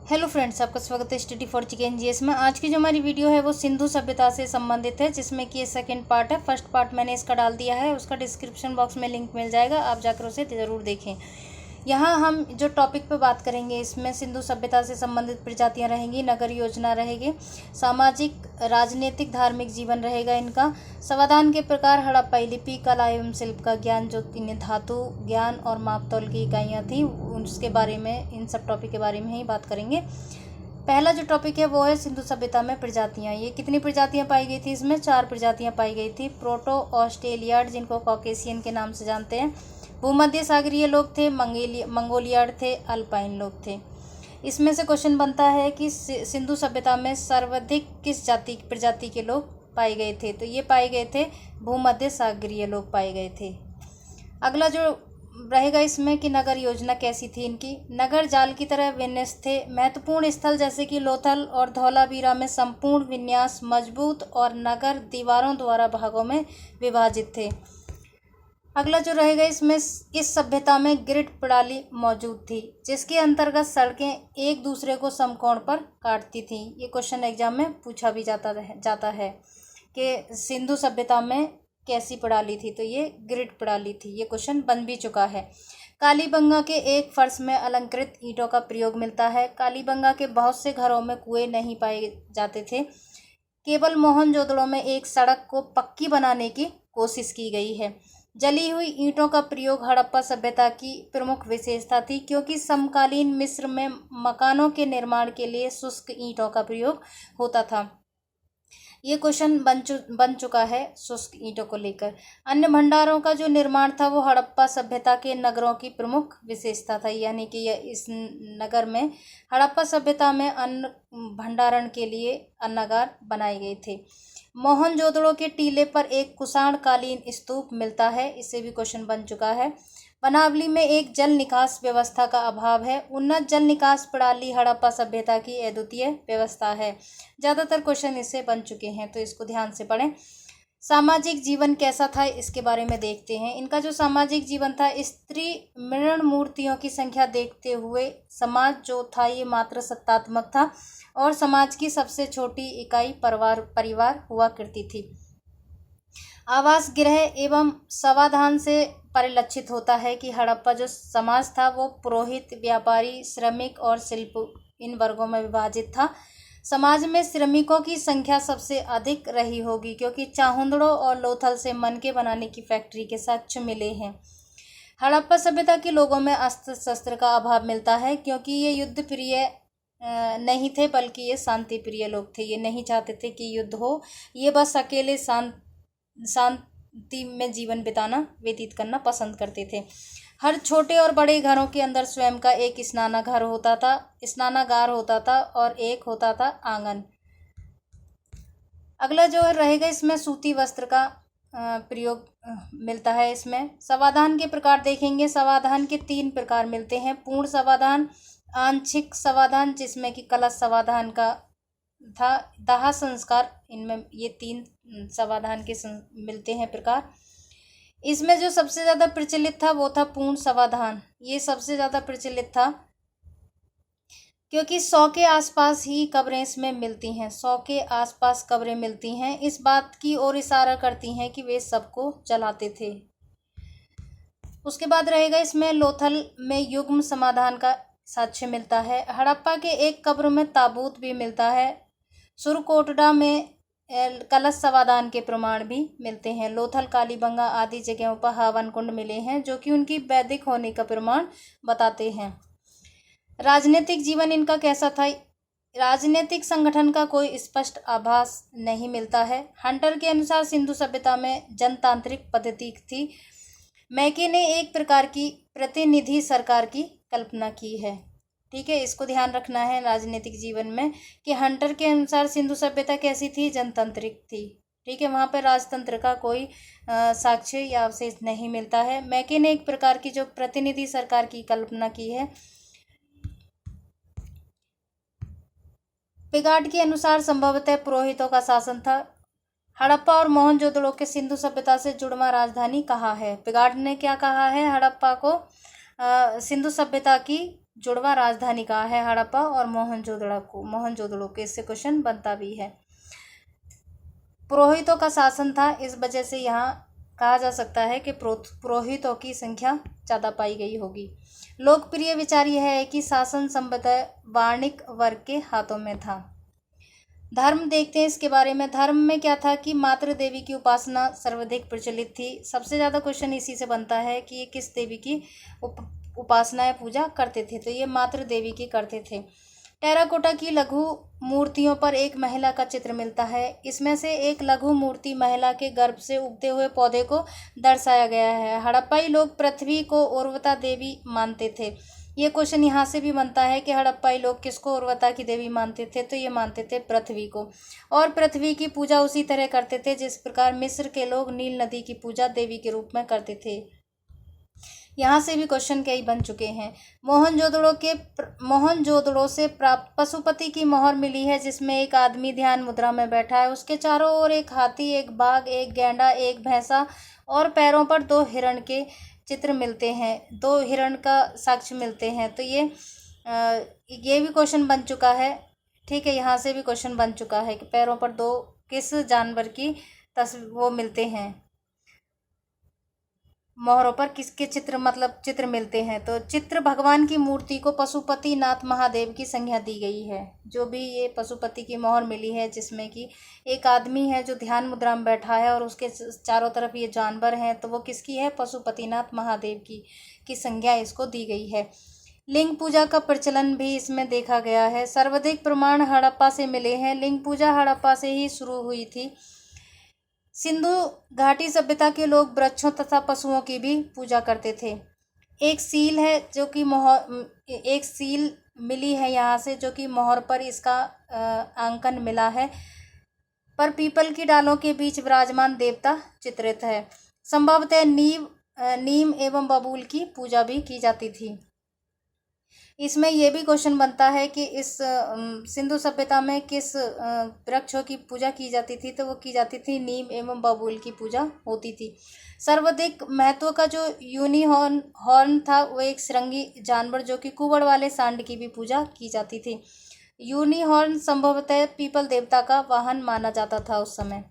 Hello friends, आपका स्वागत है स्टडी फॉर चिकन जीएस में। आज की जो हमारी वीडियो है वो सिंधु सभ्यता से संबंधित है, जिसमें कि ये सेकंड पार्ट है। फर्स्ट पार्ट मैंने इसका डाल दिया है, उसका डिस्क्रिप्शन बॉक्स में लिंक मिल जाएगा, आप जाकर उसे ज़रूर देखें। यहाँ हम जो टॉपिक पे बात करेंगे, इसमें सिंधु सभ्यता से संबंधित प्रजातियाँ रहेंगी, नगर योजना रहेगी, सामाजिक राजनीतिक धार्मिक जीवन रहेगा इनका, समाधान के प्रकार, हड़प्पाई लिपि, कला एवं शिल्प का ज्ञान, जो इन्हें धातु ज्ञान और मापतौल की इकाइयाँ थी, उसके बारे में, इन सब टॉपिक के बारे में ही बात करेंगे। पहला जो टॉपिक है वो है सिंधु सभ्यता में प्रजातियाँ। ये कितनी प्रजातियाँ पाई गई थी? इसमें 4 प्रजातियाँ पाई गई थी। प्रोटो ऑस्ट्रेलियाड, जिनको कॉकेशियन के नाम से जानते हैं, भूमध्य सागरीय लोग थे, मंगोलियाड थे, अल्पाइन लोग थे। इसमें से क्वेश्चन बनता है कि सिंधु सभ्यता में सर्वाधिक किस प्रजाति के लोग पाए गए थे? तो ये पाए गए थे भूमध्य सागरीय लोग पाए गए थे। अगला जो रहेगा इसमें कि नगर योजना कैसी थी इनकी। नगर जाल की तरह विन्यस्त थे। महत्वपूर्ण स्थल जैसे कि लोथल और धौलावीरा में संपूर्ण विन्यास मजबूत और नगर दीवारों द्वारा भागों में विभाजित थे। अगला जो रहेगा इसमें, इस सभ्यता में ग्रिड प्रणाली मौजूद थी, जिसके अंतर्गत सड़कें एक दूसरे को समकोण पर काटती थीं। ये क्वेश्चन एग्जाम में पूछा भी जाता है कि सिंधु सभ्यता में कैसी प्रणाली थी? तो ये ग्रिड प्रणाली थी। ये क्वेश्चन बन भी चुका है। कालीबंगा के एक फर्श में अलंकृत ईंटों का प्रयोग मिलता है। कालीबंगा के बहुत से घरों में कुएं नहीं पाए जाते थे। केवल मोहनजोदड़ो में एक सड़क को पक्की बनाने की कोशिश की गई है। जली हुई ईंटों का प्रयोग हड़प्पा सभ्यता की प्रमुख विशेषता थी, क्योंकि समकालीन मिस्र में मकानों के निर्माण के लिए शुष्क ईंटों का प्रयोग होता था। ये क्वेश्चन बन चुका है शुष्क ईंटों को लेकर। अन्य भंडारों का जो निर्माण था वो हड़प्पा सभ्यता के नगरों की प्रमुख विशेषता था, यानी कि यह इस नगर में, हड़प्पा सभ्यता में अन्न भंडारण के लिए अन्नागार बनाए गए थे। मोहनजोदड़ो के टीले पर एक कुषाणकालीन स्तूप मिलता है, इससे भी क्वेश्चन बन चुका है। वनावली में एक जल निकास व्यवस्था का अभाव है। उन्नत जल निकास प्रणाली हड़प्पा सभ्यता की अद्वितीय व्यवस्था है। ज़्यादातर क्वेश्चन इससे बन चुके हैं, तो इसको ध्यान से पढ़ें। सामाजिक जीवन कैसा था, इसके बारे में देखते हैं। इनका जो सामाजिक जीवन था, स्त्री मृण मूर्तियों की संख्या देखते हुए समाज जो था ये मात्र सत्तात्मक था, और समाज की सबसे छोटी इकाई परिवार हुआ करती थी। आवास गृह एवं समाधान से परिलक्षित होता है कि हड़प्पा जो समाज था वो पुरोहित, व्यापारी, श्रमिक और शिल्प, इन वर्गों में विभाजित था। समाज में श्रमिकों की संख्या सबसे अधिक रही होगी, क्योंकि चाहुंदड़ो और लोथल से मनके बनाने की फैक्ट्री के साक्ष्य मिले हैं। हड़प्पा सभ्यता के लोगों में अस्त्र शस्त्र का अभाव मिलता है, क्योंकि ये युद्ध प्रिय नहीं थे, बल्कि ये शांति प्रिय लोग थे। ये नहीं चाहते थे कि युद्ध हो, ये बस अकेले शांति में जीवन व्यतीत करना पसंद करते थे। हर छोटे और बड़े घरों के अंदर स्वयं का एक स्नानागार होता था और एक होता था आंगन। अगला जो रहेगा इसमें सूती वस्त्र का प्रयोग मिलता है। इसमें समाधान के प्रकार देखेंगे। समाधान के 3 प्रकार मिलते हैं। पूर्ण समाधान, आंशिक समाधान, जिसमें कि कलश समाधान का था, दाह संस्कार, इनमें ये 3 समाधान के मिलते हैं प्रकार। इसमें जो सबसे ज़्यादा प्रचलित था वो था पूर्ण समाधान। ये सबसे ज़्यादा प्रचलित था, क्योंकि 100 के आसपास ही कब्रें इसमें मिलती हैं। 100 के आसपास कब्रें मिलती हैं। इस बात की ओर इशारा करती हैं कि वे सबको जलाते थे। उसके बाद रहेगा इसमें लोथल में युग्म समाधान का साक्ष्य मिलता है। हड़प्पा के एक कब्र में ताबूत भी मिलता है। सुरकोटडा में कलश समाधान के प्रमाण भी मिलते हैं। लोथल, कालीबंगा आदि जगहों पर हवन कुंड मिले हैं, जो कि उनकी वैदिक होने का प्रमाण बताते हैं। राजनीतिक जीवन इनका कैसा था? राजनीतिक संगठन का कोई स्पष्ट आभास नहीं मिलता है। हंटर के अनुसार सिंधु सभ्यता में जनतांत्रिक पद्धति थी। मैके ने एक प्रकार की प्रतिनिधि सरकार की कल्पना की है। ठीक है, इसको ध्यान रखना है राजनीतिक जीवन में कि हंटर के अनुसार सिंधु सभ्यता कैसी थी? जनतांत्रिक थी। ठीक है, वहाँ पर राजतंत्र का कोई साक्ष्य या अवशेष नहीं मिलता है। मैके ने एक प्रकार की जो प्रतिनिधि सरकार की कल्पना की है। पिगाट के अनुसार संभवतः पुरोहितों का शासन था। हड़प्पा और मोहनजोदड़ो के सिंधु सभ्यता से जुड़वा राजधानी कहाँ है? पिगाट ने क्या कहा है? हड़प्पा को सिंधु सभ्यता की जुड़वा राजधानी कहा है हड़प्पा और मोहनजोदड़ो को। इससे क्वेश्चन बनता भी है। पुरोहितों का शासन था, इस वजह से यहाँ कहा जा सकता है कि पुरोहितों की संख्या ज़्यादा पाई गई होगी। लोकप्रिय विचार यह है कि शासन संभवतः वाणिक वर्ग के हाथों में था। धर्म देखते हैं इसके बारे में। धर्म में क्या था कि मातृ देवी की उपासना सर्वाधिक प्रचलित थी। सबसे ज़्यादा क्वेश्चन इसी से बनता है कि ये किस देवी की उपासना या पूजा करते थे, तो ये मातृ देवी की करते थे। टेराकोटा की लघु मूर्तियों पर एक महिला का चित्र मिलता है। इसमें से एक लघु मूर्ति महिला के गर्भ से उगते हुए पौधे को दर्शाया गया है। हड़प्पाई लोग पृथ्वी को उर्वरा देवी मानते थे। ये क्वेश्चन यहाँ से भी बनता है कि हड़प्पाई लोग किसको उर्वरा की देवी मानते थे, तो ये मानते थे पृथ्वी को, और पृथ्वी की पूजा उसी तरह करते थे जिस प्रकार मिस्र के लोग नील नदी की पूजा देवी के रूप में करते थे। यहाँ से भी क्वेश्चन कई बन चुके हैं। मोहनजोदड़ो से प्राप्त पशुपति की मोहर मिली है, जिसमें एक आदमी ध्यान मुद्रा में बैठा है। उसके चारों ओर एक हाथी, एक बाघ, एक गैंडा, एक भैंसा और पैरों पर 2 हिरण के चित्र मिलते हैं, 2 हिरण का साक्ष्य मिलते हैं। तो ये भी क्वेश्चन बन चुका है। ठीक है, यहाँ से भी क्वेश्चन बन चुका है कि पैरों पर 2 किस जानवर की वो मिलते हैं, मोहरों पर किसके चित्र मिलते हैं। तो चित्र भगवान की मूर्ति को पशुपति नाथ महादेव की संज्ञा दी गई है। जो भी ये पशुपति की मोहर मिली है, जिसमें कि एक आदमी है जो ध्यान मुद्रा में बैठा है और उसके चारों तरफ ये जानवर हैं, तो वो किसकी है? पशुपतिनाथ महादेव की संज्ञा इसको दी गई है। लिंग पूजा का प्रचलन भी इसमें देखा गया है। सर्वाधिक प्रमाण हड़प्पा से मिले हैं। लिंग पूजा हड़प्पा से ही शुरू हुई थी। सिंधु घाटी सभ्यता के लोग वृक्षों तथा पशुओं की भी पूजा करते थे। एक सील है जो कि एक सील मिली है यहाँ से, जो कि मोहर पर इसका अंकन मिला है, पर पीपल की डालों के बीच विराजमान देवता चित्रित है। संभवतः नीम एवं बबूल की पूजा भी की जाती थी। इसमें यह भी क्वेश्चन बनता है कि इस सिंधु सभ्यता में किस वृक्षों की पूजा की जाती थी, तो वो की जाती थी नीम एवं बबूल की पूजा होती थी। सर्वाधिक महत्व का जो यूनिहॉर्न था, वो एक श्रृंगी जानवर जो कि कुबड़ वाले सांड की भी पूजा की जाती थी। यूनिहॉर्न संभवतः पीपल देवता का वाहन माना जाता था उस समय।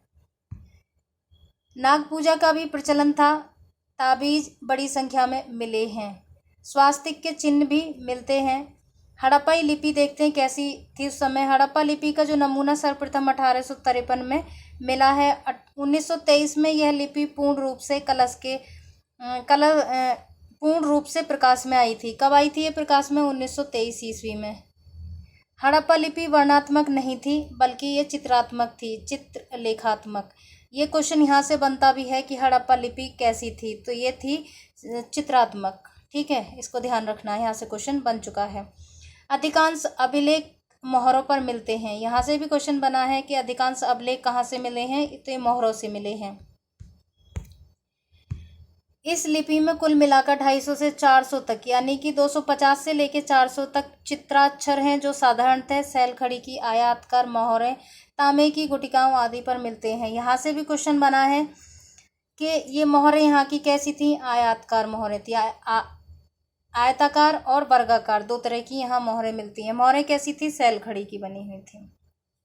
नाग पूजा का भी प्रचलन था। ताबीज बड़ी संख्या में मिले हैं। स्वास्तिक के चिन्ह भी मिलते हैं। हड़प्पाई लिपि देखते हैं कैसी थी उस समय। हड़प्पा लिपि का जो नमूना सर्वप्रथम 1853 में मिला है। 1923 में यह लिपि पूर्ण रूप से प्रकाश में आई थी। कब आई थी ये प्रकाश में? 1923 ईस्वी में। हड़प्पा लिपि वर्णात्मक नहीं थी, बल्कि ये चित्रात्मक थी, चित्रलेखात्मक। ये क्वेश्चन यहाँ से बनता भी है कि हड़प्पा लिपि कैसी थी, तो ये थी चित्रात्मक। ठीक है, इसको ध्यान रखना है, यहाँ से क्वेश्चन बन चुका है। अधिकांश अभिलेख मोहरों पर मिलते हैं। यहाँ से भी क्वेश्चन बना है कि अधिकांश अभिलेख कहाँ से मिले हैं, तो ये मोहरों से मिले हैं। इस लिपि में कुल मिलाकर 250 से 400 तक, यानी कि 250 से लेकर 400 तक चित्राक्षर हैं, जो साधारणतः सैलखड़ी की आयताकार मोहरें, तांबे की गुटिकाओं आदि पर मिलते हैं। यहाँ से भी क्वेश्चन बना है कि ये मोहरें यहाँ की कैसी थी? आयताकार मोहरें थी। आयताकार और वर्गाकार 2 तरह की यहाँ मोहरें मिलती हैं। मोहरें कैसी थी? सैलखड़ी की बनी हुई थी।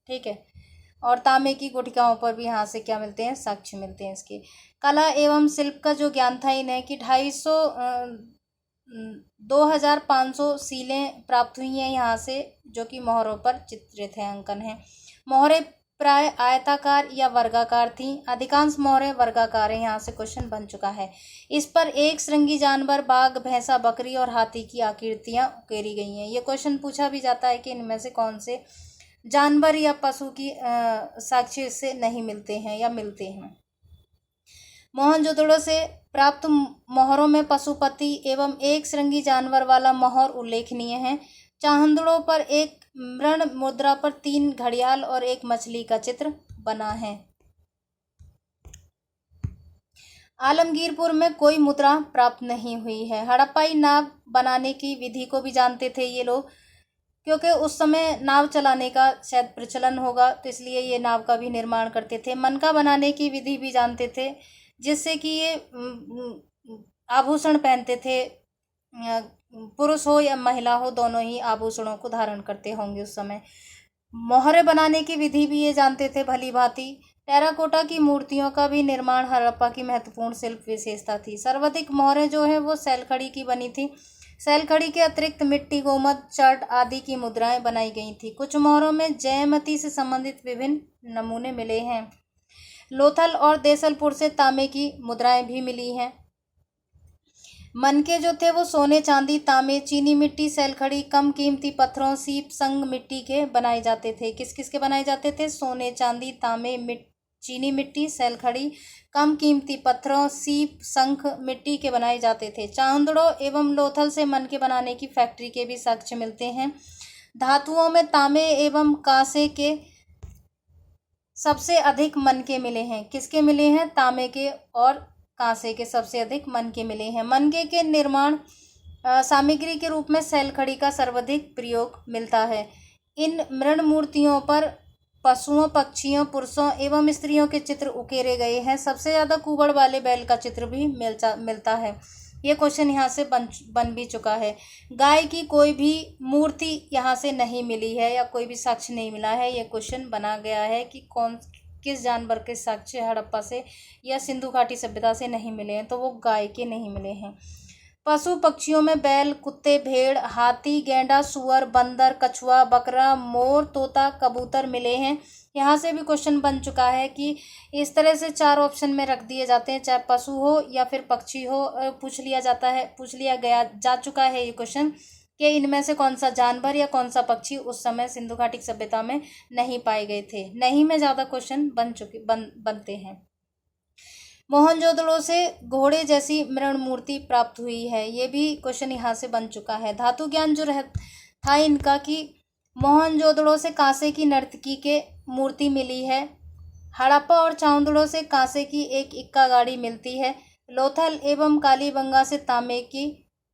ठीक है, और तांबे की गुटिकाओं पर भी यहाँ से क्या मिलते हैं? साक्ष्य मिलते हैं इसके। कला एवं शिल्प का जो ज्ञान था इन्हें कि 2500 सीलें प्राप्त हुई हैं यहाँ से, जो कि मोहरों पर चित्रित है, अंकन है। मोहरें प्राय आयताकार या वर्गाकार थी। अधिकांश मोहरें वर्गाकार हैं। यहाँ से क्वेश्चन बन चुका है। इस पर एक श्रृंगी जानवर, बाघ, भैंसा, बकरी और हाथी की आकृतियाँ उकेरी गई हैं। ये क्वेश्चन पूछा भी जाता है कि इनमें से कौन से जानवर या पशु की साक्ष्य इससे नहीं मिलते हैं या मिलते हैं। मोहनजोदड़ो से प्राप्त मोहरों में पशुपति एवं एक श्रृंगी जानवर वाला मोहर उल्लेखनीय है। चांदड़ों पर एक मृण मुद्रा पर 3 घड़ियाल और एक मछली का चित्र बना है। आलमगीरपुर में कोई मुद्रा प्राप्त नहीं हुई है। हड़प्पाई नाव बनाने की विधि को भी जानते थे ये लोग, क्योंकि उस समय नाव चलाने का शायद प्रचलन होगा, तो इसलिए ये नाव का भी निर्माण करते थे। मनका बनाने की विधि भी जानते थे, जिससे कि ये आभूषण पहनते थे, पुरुष हो या महिला हो, दोनों ही आभूषणों को धारण करते होंगे उस समय। मोहरे बनाने की विधि भी ये जानते थे भली भांति। टेराकोटा की मूर्तियों का भी निर्माण हड़प्पा की महत्वपूर्ण शिल्प विशेषता थी। सर्वाधिक मोहरें जो है वो सैलखड़ी की बनी थी। सैलखड़ी के अतिरिक्त मिट्टी, गोमद, चट आदि की मुद्राएं बनाई गई थी। कुछ मोहरों में जयमती से संबंधित विभिन्न नमूने मिले हैं। लोथल और देसलपुर से तांबे की मुद्राएं भी मिली हैं। मनके जो थे वो सोने, चांदी, तांबे, चीनी मिट्टी, सैलखड़ी, कम कीमती पत्थरों, सीप, संग मिट्टी के बनाए जाते थे। किस किस के बनाए जाते थे? सोने, चांदी, तांबे, चीनी मिट्टी, सैलखड़ी, कम कीमती पत्थरों, सीप, शंख मिट्टी के बनाए जाते थे। चांदड़ो एवं लोथल से मनके बनाने की फैक्ट्री के भी साक्ष्य मिलते हैं। धातुओं में तांबे एवं कांसे के सबसे अधिक मनके मिले हैं। किसके मिले हैं? तांबे के और कांसे के सबसे अधिक मनके मिले हैं। मनके के निर्माण सामग्री के रूप में सैलखड़ी का सर्वाधिक प्रयोग मिलता है। इन मृण मूर्तियों पर पशुओं, पक्षियों, पुरुषों एवं स्त्रियों के चित्र उकेरे गए हैं। सबसे ज़्यादा कुबड़ वाले बैल का चित्र भी मिलता है। ये क्वेश्चन यहाँ से बन भी चुका है। गाय की कोई भी मूर्ति यहाँ से नहीं मिली है या कोई भी साक्ष्य नहीं मिला है। ये क्वेश्चन बना गया है कि किस जानवर के साक्ष्य हड़प्पा से या सिंधु घाटी सभ्यता से नहीं मिले हैं, तो वो गाय के नहीं मिले हैं। पशु पक्षियों में बैल, कुत्ते, भेड़, हाथी, गैंडा, सुअर, बंदर, कछुआ, बकरा, मोर, तोता, कबूतर मिले हैं। यहाँ से भी क्वेश्चन बन चुका है कि इस तरह से 4 ऑप्शन में रख दिए जाते हैं, चाहे पशु हो या फिर पक्षी हो। पूछ लिया जा चुका है ये क्वेश्चन कि इनमें से कौन सा जानवर या कौन सा पक्षी उस समय सिंधु घाटी सभ्यता में नहीं पाए गए थे। नहीं में ज़्यादा क्वेश्चन बनते हैं। मोहनजोदड़ो से घोड़े जैसी मृण मूर्ति प्राप्त हुई है। ये भी क्वेश्चन यहाँ से बन चुका है। धातु ज्ञान जो था इनका कि मोहनजोदड़ो से कांसे की नर्तकी के मूर्ति मिली है। हड़प्पा और चांदड़ो से कांसे की एक इक्का गाड़ी मिलती है। लोथल एवं कालीबंगा से तांबे की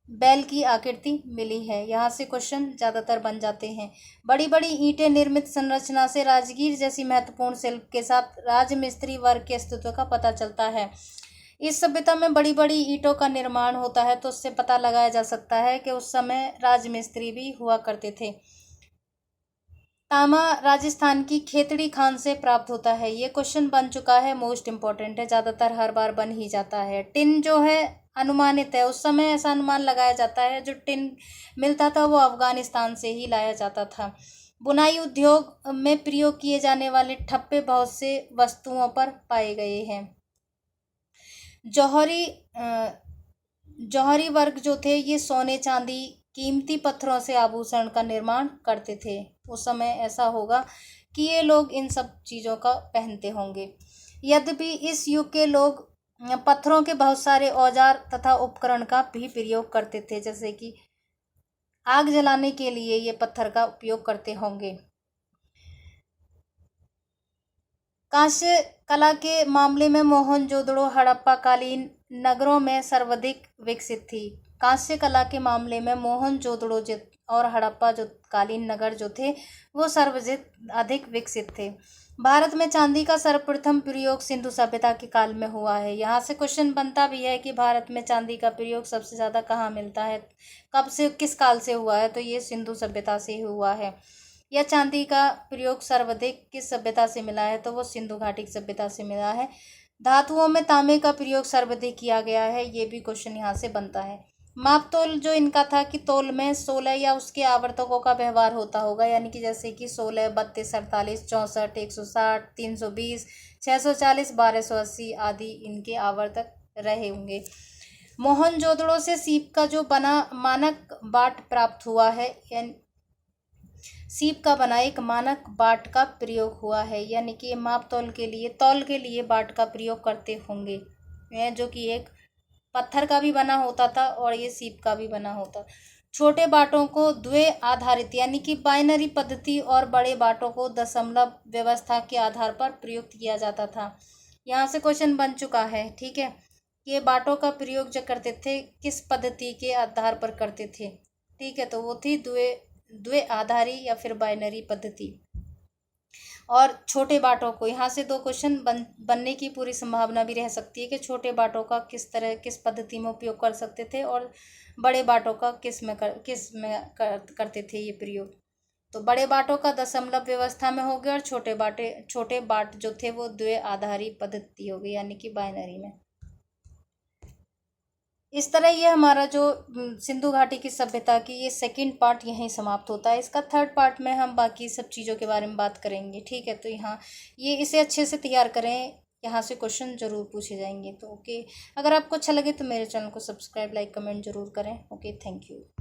बैल की आकृति मिली है। यहाँ से क्वेश्चन ज़्यादातर बन जाते हैं। बड़ी बड़ी ईंटें निर्मित संरचना से राजगीर जैसी महत्वपूर्ण शिल्प के साथ राजमिस्त्री वर्ग के अस्तित्व का पता चलता है। इस सभ्यता में बड़ी बड़ी ईंटों का निर्माण होता है, तो उससे पता लगाया जा सकता है कि उस समय राजमिस्त्री भी हुआ करते थे। तांबा राजस्थान की खेतड़ी खान से प्राप्त होता है। ये क्वेश्चन बन चुका है, मोस्ट इम्पॉर्टेंट है, ज़्यादातर हर बार बन ही जाता है। टिन जो है अनुमानित है, उस समय ऐसा अनुमान लगाया जाता है जो टिन मिलता था वो अफगानिस्तान से ही लाया जाता था। बुनाई उद्योग में प्रयोग किए जाने वाले ठप्पे बहुत से वस्तुओं पर पाए गए हैं। जौहरी वर्ग जो थे ये सोने, चांदी, कीमती पत्थरों से आभूषण का निर्माण करते थे। उस समय ऐसा होगा कि ये लोग इन सब चीज़ों का पहनते होंगे। यद्यपि इस युग के लोग पत्थरों के बहुत सारे औजार तथा उपकरण का भी प्रयोग करते थे, जैसे कि आग जलाने के लिए ये पत्थर का उपयोग करते होंगे। कांस्य कला के मामले में मोहनजोदड़ो हड़प्पा कालीन नगरों में सर्वाधिक विकसित थी। कांस्य कला के मामले में मोहनजोदड़ो और हड़प्पा जो कालीन नगर जो थे वो सर्वाधिक अधिक विकसित थे। भारत में चांदी का सर्वप्रथम प्रयोग सिंधु सभ्यता के काल में हुआ है। यहाँ से क्वेश्चन बनता भी है कि भारत में चांदी का प्रयोग सबसे ज़्यादा कहाँ मिलता है, कब से, किस काल से हुआ है, तो ये सिंधु सभ्यता से ही हुआ है। या चांदी का प्रयोग सर्वाधिक किस सभ्यता से मिला है, तो वो सिंधु घाटी सभ्यता से मिला है। धातुओं में तांबे का प्रयोग सर्वाधिक किया गया है, ये भी क्वेश्चन यहाँ से बनता है। माप तोल जो इनका था कि तोल में 16 या उसके आवर्तकों का व्यवहार होता होगा, यानी कि जैसे कि 16, 32, 48, 64, 160, 320, 640, 1280 आदि इनके आवर्तक रहे होंगे। मोहनजोदड़ो से सीप का जो बना मानक बाट प्राप्त हुआ है, यानी सीप का बना एक मानक बाट का प्रयोग हुआ है, यानी कि माप तौल के लिए बाट का प्रयोग करते होंगे, जो कि एक पत्थर का भी बना होता था और ये सीप का भी बना होता। छोटे बाटों को द्वे आधारित यानी कि बाइनरी पद्धति और बड़े बाटों को दशमलव व्यवस्था के आधार पर प्रयुक्त किया जाता था। यहाँ से क्वेश्चन बन चुका है, ठीक है। ये बाटों का प्रयोग जो करते थे किस पद्धति के आधार पर करते थे, ठीक है, तो वो थी द्वे आधारी या फिर बाइनरी पद्धति। और छोटे बाटों को, यहाँ से 2 क्वेश्चन बनने की पूरी संभावना भी रह सकती है कि छोटे बाटों का किस पद्धति में उपयोग कर सकते थे और बड़े बाटों का करते थे ये प्रयोग। तो बड़े बाटों का दशमलव व्यवस्था में हो गया और छोटे बाट जो थे वो द्वि आधारी पद्धति हो गई, यानी कि बाइनरी में। इस तरह ये हमारा जो सिंधु घाटी की सभ्यता की ये सेकंड पार्ट यहीं समाप्त होता है। इसका थर्ड पार्ट में हम बाकी सब चीज़ों के बारे में बात करेंगे, ठीक है। तो यहाँ ये इसे अच्छे से तैयार करें, यहाँ से क्वेश्चन जरूर पूछे जाएंगे। तो ओके, अगर आपको अच्छा लगे तो मेरे चैनल को सब्सक्राइब, लाइक, कमेंट जरूर करें। Okay, thank you.